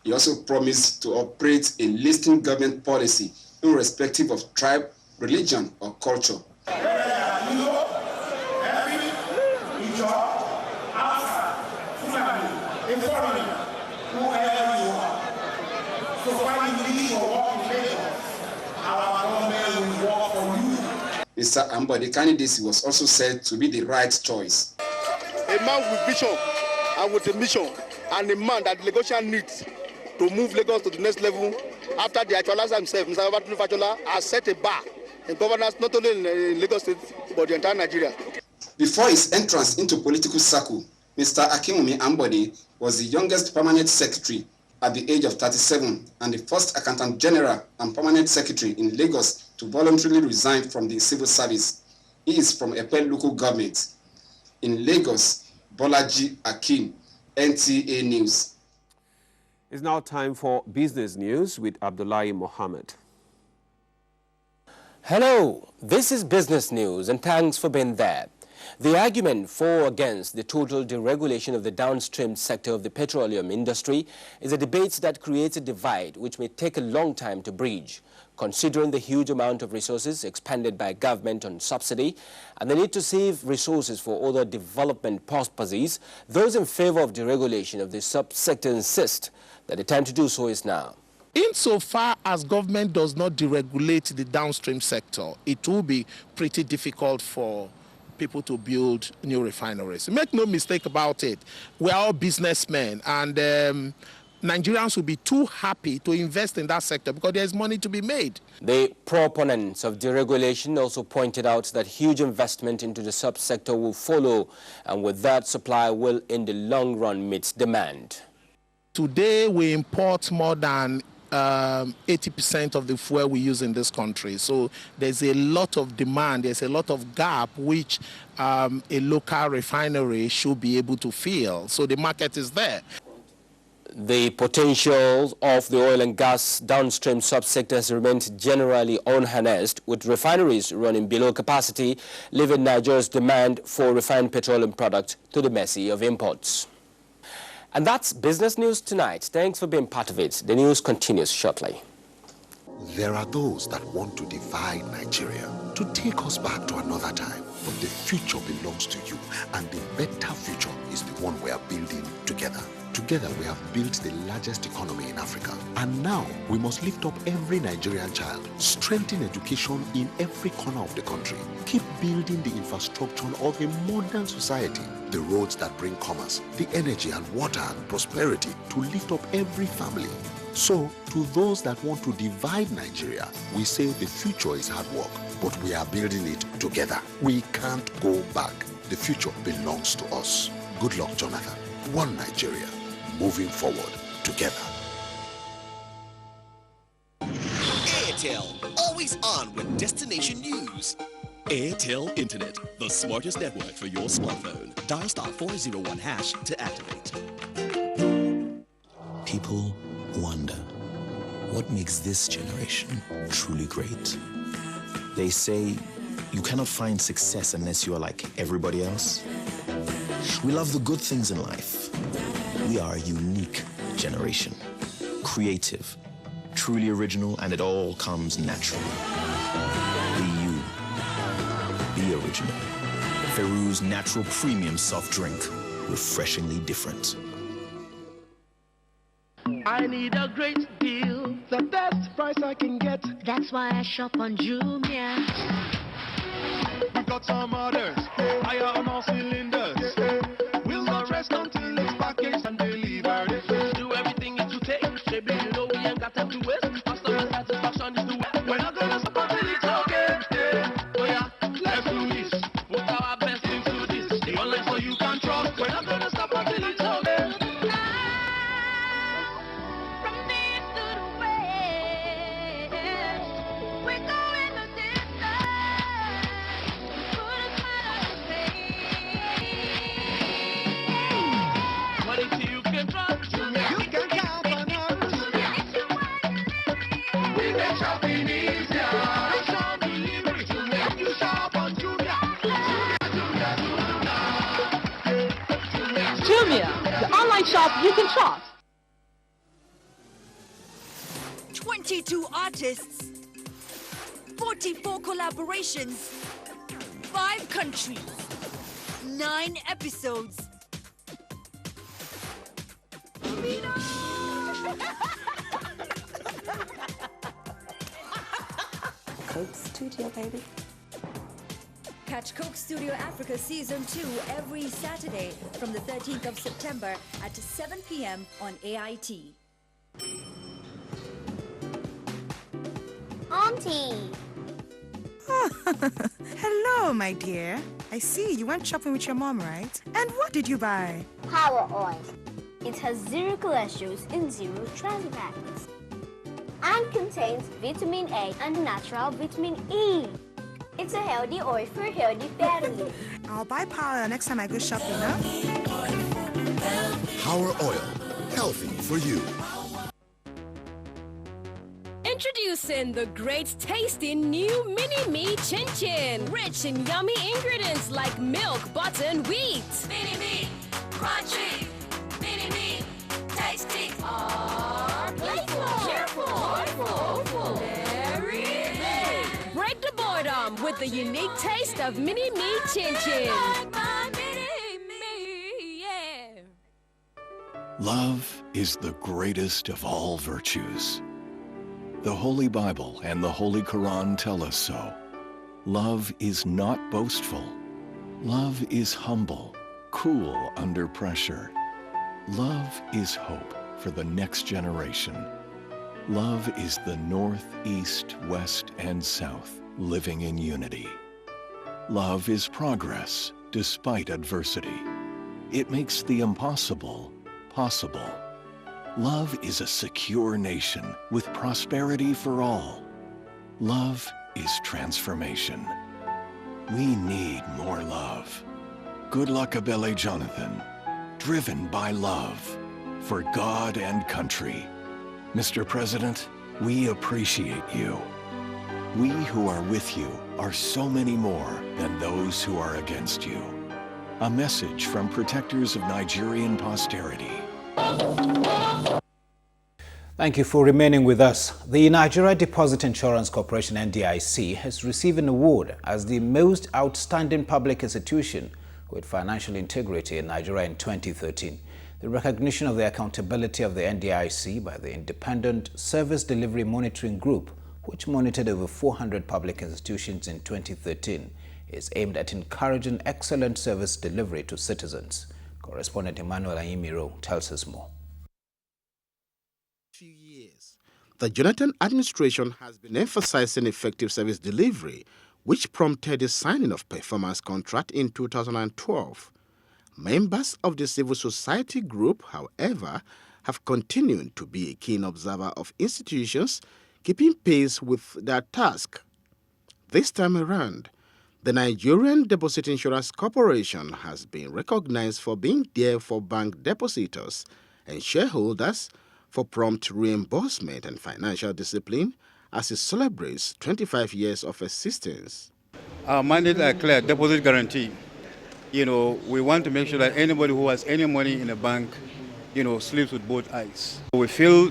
He also promised to operate a listing government policy irrespective of tribe, religion, or culture. Mr. Ambode candidacy was also said to be the right choice. A man with vision and with a mission, and a man that Lagosian needs to move Lagos to the next level after the actualizer himself, Mr. Babatunde Fashola, has set a bar in governance not only in Lagos State but the entire Nigeria. Before his entrance into political circle, Mr. Akinwumi Ambode was the youngest permanent secretary at the age of 37 and the first Accountant General and Permanent Secretary in Lagos to voluntarily resign from the civil service. He is from Epe local government. In Lagos, Bolaji Akim, NTA News. It's now time for business news with Abdullahi Mohammed. Hello, this is Business News and thanks for being there. The argument for or against the total deregulation of the downstream sector of the petroleum industry is a debate that creates a divide which may take a long time to bridge. Considering the huge amount of resources expended by government on subsidy and the need to save resources for other development purposes, those in favor of deregulation of the subsector insist that the time to do so is now. Insofar as government does not deregulate the downstream sector, it will be pretty difficult for people to build new refineries. Make no mistake about it. We are all businessmen, and Nigerians will be too happy to invest in that sector because there's money to be made. The proponents of deregulation also pointed out that huge investment into the subsector will follow, and with that, supply will in the long run meet demand. Today, we import more than 80% of the fuel we use in this country. So there's a lot of demand, there's a lot of gap which a local refinery should be able to fill. So the market is there. The potential of the oil and gas downstream subsector has remained generally unharnessed, with refineries running below capacity, leaving Nigeria's demand for refined petroleum products to the mercy of imports. And that's Business News Tonight. Thanks for being part of it. The news continues shortly. There are those that want to divide Nigeria, to take us back to another time. But the future belongs to you, and the better future is the one we are building together. Together, we have built the largest economy in Africa. And now, we must lift up every Nigerian child, strengthen education in every corner of the country, keep building the infrastructure of a modern society, the roads that bring commerce, the energy and water and prosperity to lift up every family. So, to those that want to divide Nigeria, we say the future is hard work, but we are building it together. We can't go back. The future belongs to us. Good luck, Jonathan. One Nigeria. Moving forward together. Airtel, always on with destination news. Airtel Internet, the smartest network for your smartphone. Dial *401# to activate. People wonder, what makes this generation truly great? They say you cannot find success unless you are like everybody else. We love the good things in life. We are a unique generation. Creative, truly original, and it all comes naturally. Be you. Be original. Ferroo's natural premium soft drink. Refreshingly different. I need a great deal, the best price I can get. That's why I shop on Jumia. We've got some orders, higher on all cylinders. We'll not rest until it's packaged and delivered. Do everything it to take. Baby, you know we ain't got time to waste. Customer satisfaction is the way. We're not gonna stop until it's okay. Oh yeah, let's do this. Put our best into this. The online so you can trust. We're not gonna stop until it's okay. The online shop you can trust. 22 artists, 44 collaborations, 5 countries, 9 episodes. Coke Studio, baby. Catch Coke Studio Africa Season 2 every Saturday from the 13th of September at 7 p.m. on AIT. Auntie! Hello, my dear. I see you went shopping with your mom, right? And what did you buy? Power oil. It has 0 cholesterol and 0 trans fats. And contains vitamin A and natural vitamin E. It's a healthy oil for healthy family. I'll buy Power Oil next time I go shopping, huh? Power Oil. Healthy for you. Introducing the great tasting new Mini-Me Chin Chin. Rich in yummy ingredients like milk, butter, and wheat. Mini-Me, crunchy. Mini-Me, tasty. Playful, cheerful, joyful, very big. Break the boredom with the unique taste of Mini-Me Chin Chin. Love is the greatest of all virtues. The Holy Bible and the Holy Quran tell us so. Love is not boastful. Love is humble, cool under pressure. Love is hope for the next generation. Love is the North, East, West, and South living in unity. Love is progress despite adversity. It makes the impossible possible. Love is a secure nation with prosperity for all. Love is transformation. We need more love. Good luck, Abele Jonathan. Driven by love for God and country. Mr. President, we appreciate you. We who are with you are so many more than those who are against you. A message from protectors of Nigerian posterity. Thank you for remaining with us. The Nigeria Deposit Insurance Corporation (NDIC) has received an award as the most outstanding public institution with financial integrity in Nigeria in 2013. The recognition of the accountability of the NDIC by the Independent Service Delivery Monitoring Group, which monitored over 400 public institutions in 2013, is aimed at encouraging excellent service delivery to citizens. Correspondent Emmanuel Ayimiro tells us more. The Jonathan administration has been emphasizing effective service delivery, which prompted the signing of performance contract in 2012. Members of the civil society group, however, have continued to be a keen observer of institutions keeping pace with their task. This time around, the Nigerian Deposit Insurance Corporation has been recognized for being there for bank depositors and shareholders for prompt reimbursement and financial discipline as it celebrates 25 years of existence. Our mandate are clear: deposit guarantee. We want to make sure that anybody who has any money in a bank, sleeps with both eyes. We feel,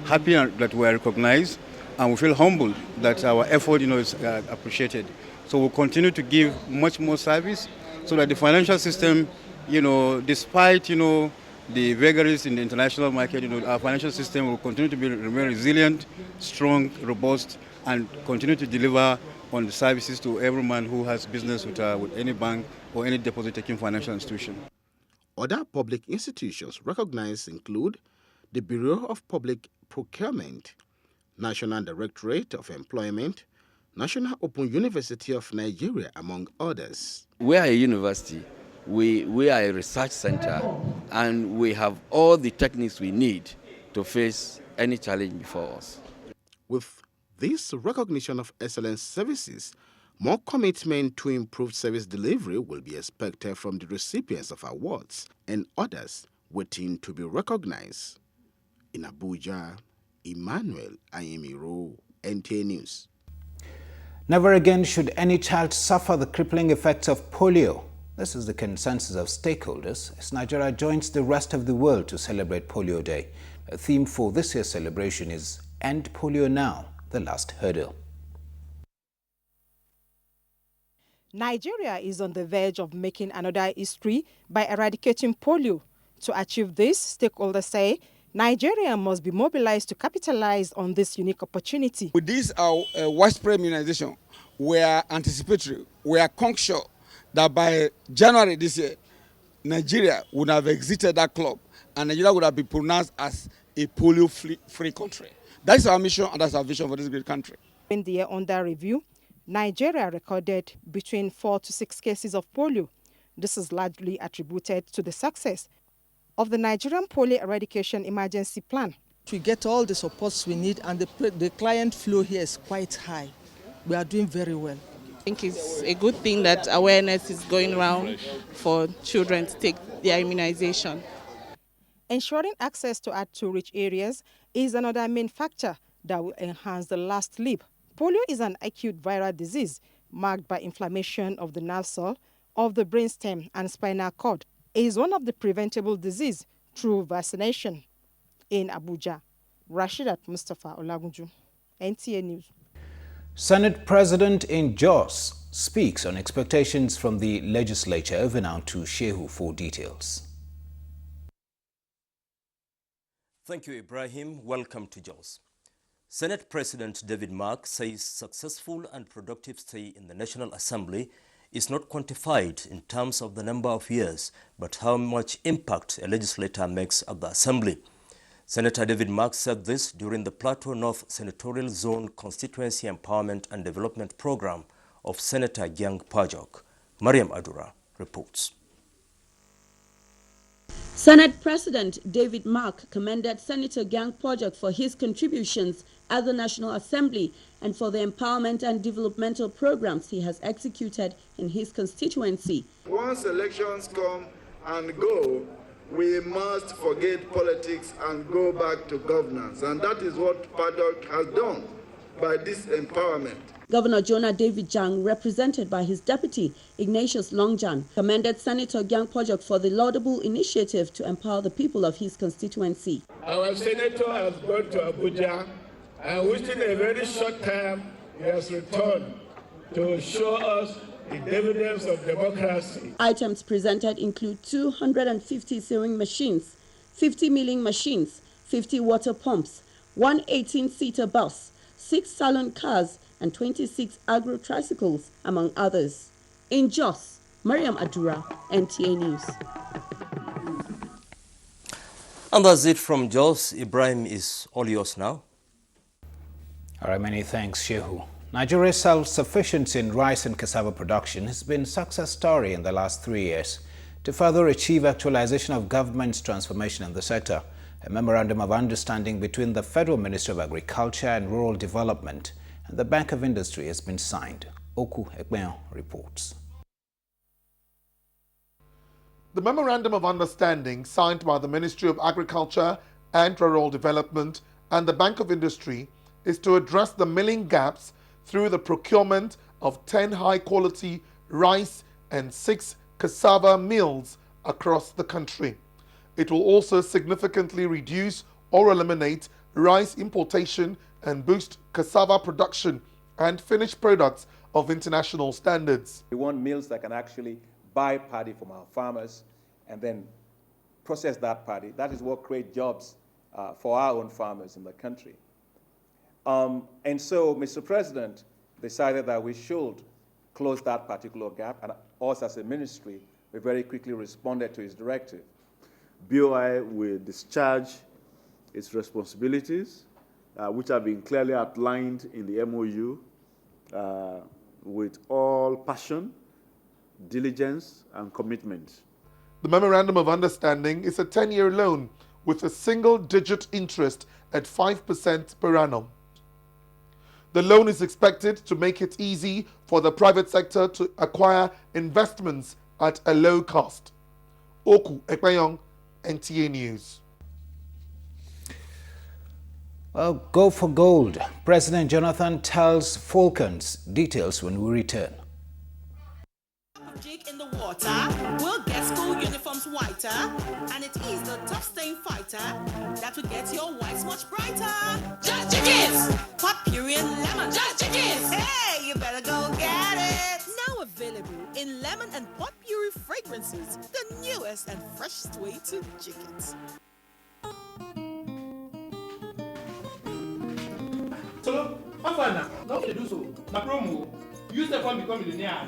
happy that we are recognized, and we feel humbled that our effort, is appreciated. So we'll continue to give much more service so that the financial system, despite, the vagaries in the international market, our financial system will continue to remain resilient, strong, robust, and continue to deliver on the services to every man who has business with any bank or any deposit-taking financial institution. Other public institutions recognized include the Bureau of Public Procurement, National Directorate of Employment, National Open University of Nigeria, among others. We are a university. We are a research center, and we have all the techniques we need to face any challenge before us. With this recognition of excellent services, more commitment to improved service delivery will be expected from the recipients of awards and others waiting to be recognized. In Abuja, Emmanuel Ayimiro, NTA News. Never again should any child suffer the crippling effects of polio. This is the consensus of stakeholders as Nigeria joins the rest of the world to celebrate Polio Day. A theme for this year's celebration is End Polio Now, the last hurdle. Nigeria is on the verge of making another history by eradicating polio. To achieve this, stakeholders say Nigeria must be mobilized to capitalize on this unique opportunity. With this widespread immunization, we are anticipatory, we are conscious that by January this year, Nigeria would have exited that club and Nigeria would have been pronounced as a polio-free country. That is our mission and that's our vision for this great country. In the year under review, Nigeria recorded between 4 to 6 cases of polio. This is largely attributed to the success of the Nigerian Polio Eradication Emergency Plan. We get all the supports we need and the client flow here is quite high. We are doing very well. I think it's a good thing that awareness is going around for children to take their immunization. Ensuring access to hard-to-reach areas is another main factor that will enhance the last leap. Polio is an acute viral disease marked by inflammation of the nerve cell, of the brainstem and spinal cord. It is one of the preventable diseases through vaccination. In Abuja, Rashidat Mustafa Olagunju, NTA News. Senate President in Jos speaks on expectations from the legislature. Over now to Shehu for details. Thank you, Ibrahim. Welcome to Jos. Senate President David Mark says successful and productive stay in the National Assembly is not quantified in terms of the number of years, but how much impact a legislator makes at the Assembly. Senator David Mark said this during the Plateau North Senatorial Zone Constituency Empowerment and Development Program of Senator Gyang Pajok. Mariam Adura reports. Senate President David Mark commended Senator Gyang Pajok for his contributions at the National Assembly and for the empowerment and developmental programs he has executed in his constituency. Once elections come and go, we must forget politics and go back to governance. And that is what Pajok has done by this empowerment. Governor Jonah David Jang, represented by his deputy Ignatius Longjan, commended Senator Gyang Pajok for the laudable initiative to empower the people of his constituency. Our senator has gone to Abuja, and within a very short time, he has returned to show us the dividends of democracy. Items presented include 250 sewing machines, 50 milling machines, 50 water pumps, 1 18-seater bus, 6 salon cars, and 26 agro tricycles, among others. In Jos, Mariam Adura, NTA News. And that's it from Jos. Ibrahim is all yours now. All right, many thanks, Shehu. Nigeria's self-sufficiency in rice and cassava production has been a success story in the last 3 years. To further achieve actualization of government's transformation in the sector, a memorandum of understanding between the Federal Ministry of Agriculture and Rural Development and the Bank of Industry has been signed. Oku Ekpeon reports. The Memorandum of Understanding signed by the Ministry of Agriculture and Rural Development and the Bank of Industry is to address the milling gaps through the procurement of 10 high-quality rice and 6 cassava mills across the country. It will also significantly reduce or eliminate rice importation and boost cassava production and finished products of international standards. We want mills that can actually buy paddy from our farmers and then process that paddy. That is what creates jobs for our own farmers in the country. And so, Mr. President decided that we should close that particular gap, and us as a ministry, we very quickly responded to his directive. BOI will discharge its responsibilities, which have been clearly outlined in the MOU, with all passion, diligence, and commitment. The Memorandum of Understanding is a 10-year loan with a single-digit interest at 5% per annum. The loan is expected to make it easy for the private sector to acquire investments at a low cost. Oku Ekpeyon, NTA News. Well, go for gold. President Jonathan tells Falcons details when we return. Jig in the water, we'll get school uniforms whiter, and it is the tough stain fighter that will get your whites much brighter. Just Chickens! Pot puree and lemon. Just Chickens! Hey, you better go get it! Now available in lemon and pot puree fragrances, the newest and freshest way to chickens. So, Afana, don't you do so? Na promo. You step on become millionaire.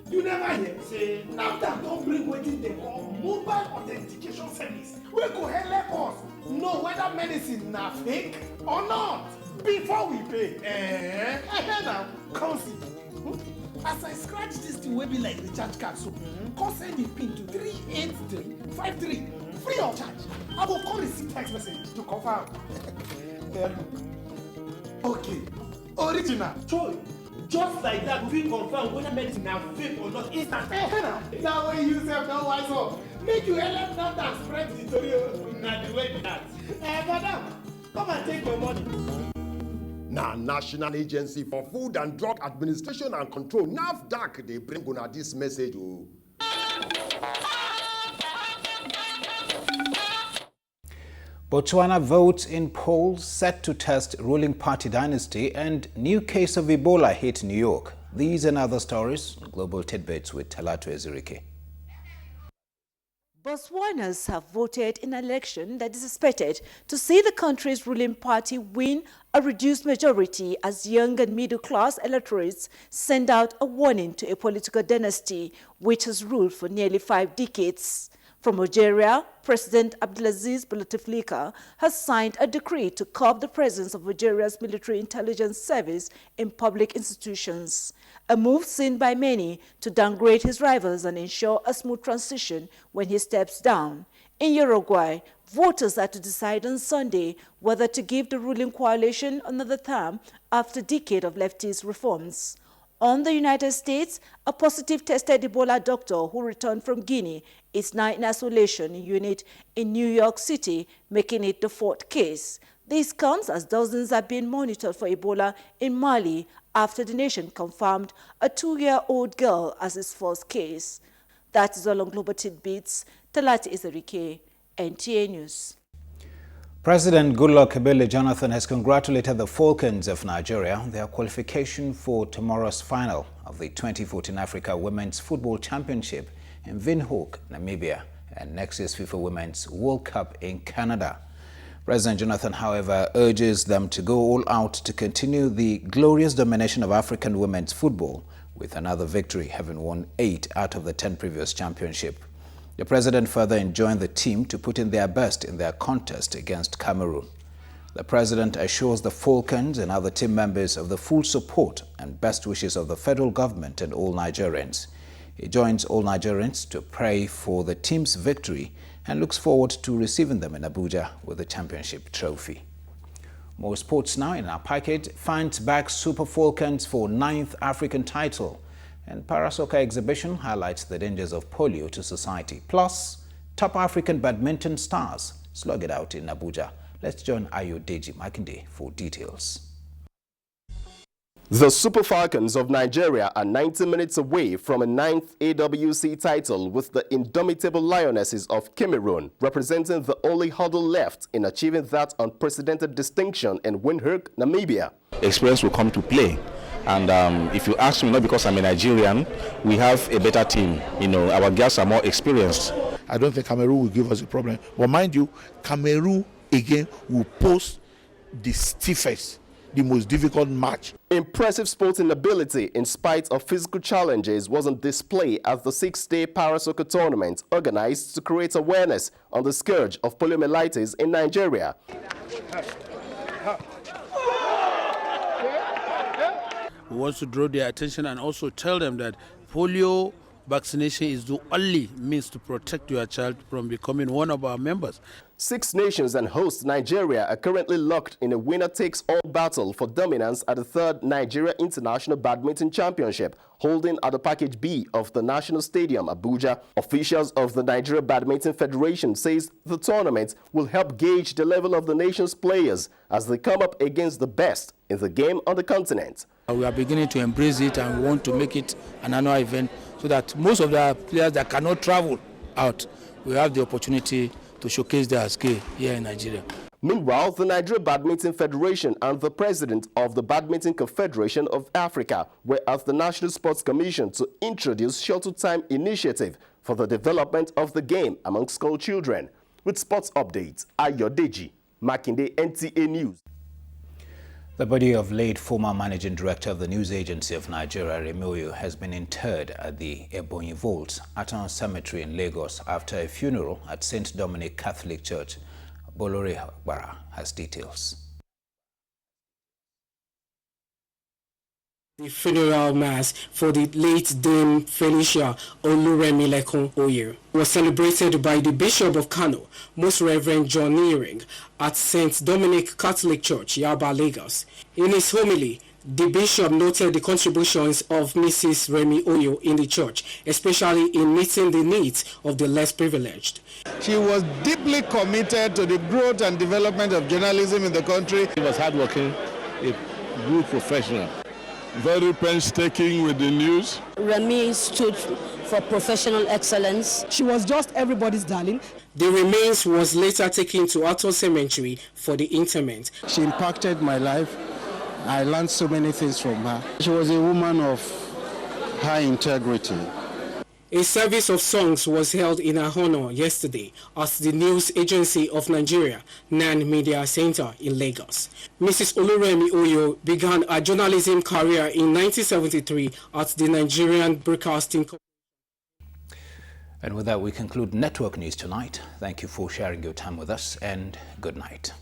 You never hear say NAFDAC don't bring wetin they call mobile authentication service. We go help us know whether medicine na fake or not before we pay. Now, come see. As I scratch this thing wey be like recharge card so, come send the pin to 38353 free of charge. I go call receive text message to confirm. Okay, original. Choice. Just like that, we confirm whether medicine is fake or not instantly. That way you self don't wise up. Make you help not and spread the story. Not the way that. Madam, come and take your money. Now, National Agency for Food and Drug Administration and Control, NAFDAC, they bring on this message. Botswana votes in polls set to test ruling party dynasty, and new case of Ebola hit New York. These and other stories, Global Tidbits with Talato Ezirike. Botswanans have voted in an election that is expected to see the country's ruling party win a reduced majority as young and middle-class electorates send out a warning to a political dynasty which has ruled for nearly 5 decades. From Algeria, President Abdelaziz Bouteflika has signed a decree to curb the presence of Algeria's military intelligence service in public institutions, a move seen by many to downgrade his rivals and ensure a smooth transition when he steps down. In Uruguay, voters are to decide on Sunday whether to give the ruling coalition another term after a decade of leftist reforms. On the United States, a positive tested Ebola doctor who returned from Guinea is now in isolation unit in New York City, making it the 4th case. This comes as dozens are being monitored for Ebola in Mali after the nation confirmed a 2-year-old girl as its first case. That is all on Global Tidbits. Talati Izarike, NTA News. President Goodluck Ebele Jonathan has congratulated the Falcons of Nigeria on their qualification for tomorrow's final of the 2014 Africa Women's Football Championship in Windhoek, Namibia, and next year's FIFA Women's World Cup in Canada. President Jonathan, however, urges them to go all out to continue the glorious domination of African women's football, with another victory, having won 8 out of the 10 previous championship. The president further enjoined the team to put in their best in their contest against Cameroon. The president assures the Falcons and other team members of the full support and best wishes of the federal government and all Nigerians. He joins all Nigerians to pray for the team's victory and looks forward to receiving them in Abuja with the championship trophy. More sports now in our package. Finds back Super Falcons for 9th African title. And Parasoccer exhibition highlights the dangers of polio to society. Plus, top African badminton stars slug it out in Abuja. Let's join Ayodeji Makinde for details. The Super Falcons of Nigeria are 90 minutes away from a 9th AWC title with the indomitable Lionesses of Cameroon, representing the only hurdle left in achieving that unprecedented distinction in Windhoek, Namibia. Experience will come to play. And if you ask me, not because I'm a Nigerian, we have a better team. You know, our girls are more experienced. I don't think Cameroon will give us a problem. But mind you, Cameroon again will pose the stiffest, the most difficult match. Impressive sporting ability in spite of physical challenges was on display at the 6-day Parasoccer tournament organized to create awareness on the scourge of poliomyelitis in Nigeria. We want to draw their attention and also tell them that polio vaccination is the only means to protect your child from becoming one of our members. 6 nations and host Nigeria are currently locked in a winner-takes-all battle for dominance at the 3rd Nigeria International Badminton Championship, holding at the Package B of the National Stadium, Abuja. Officials of the Nigeria Badminton Federation says the tournament will help gauge the level of the nation's players as they come up against the best in the game on the continent. We are beginning to embrace it and we want to make it an annual event so that most of the players that cannot travel out will have the opportunity to showcase their skill here in Nigeria. Meanwhile, the Nigeria Badminton Federation and the president of the Badminton Confederation of Africa were at the National Sports Commission to introduce Shuttle Time Initiative for the development of the game among school children. With sports updates, Ayodeji Makinde, NTA News. The body of late former managing director of the news agency of Nigeria, Remoyo, has been interred at the Ebonyi Vaults Aton Cemetery in Lagos after a funeral at St. Dominic Catholic Church. Bolore Hakbara has details. The funeral mass for the late Dame Felicia Oluremilekun Oye was celebrated by the Bishop of Kano, Most Reverend John Nearing, at St. Dominic Catholic Church, Yaba, Lagos. In his homily, the bishop noted the contributions of Mrs. Remi Oyo in the church, especially in meeting the needs of the less privileged. She was deeply committed to the growth and development of journalism in the country. She was hardworking, a good professional. Very painstaking with the news. Remi stood for professional excellence. She was just everybody's darling. The remains was later taken to Aton Cemetery for the interment. She impacted my life. I learned so many things from her. She was a woman of high integrity. A service of songs was held in her honor yesterday at the news agency of Nigeria, NAN Media Center in Lagos. Mrs. Oluremi Oyo began her journalism career in 1973 at the Nigerian Broadcasting Corporation. And with that, we conclude Network News tonight. Thank you for sharing your time with us, and good night.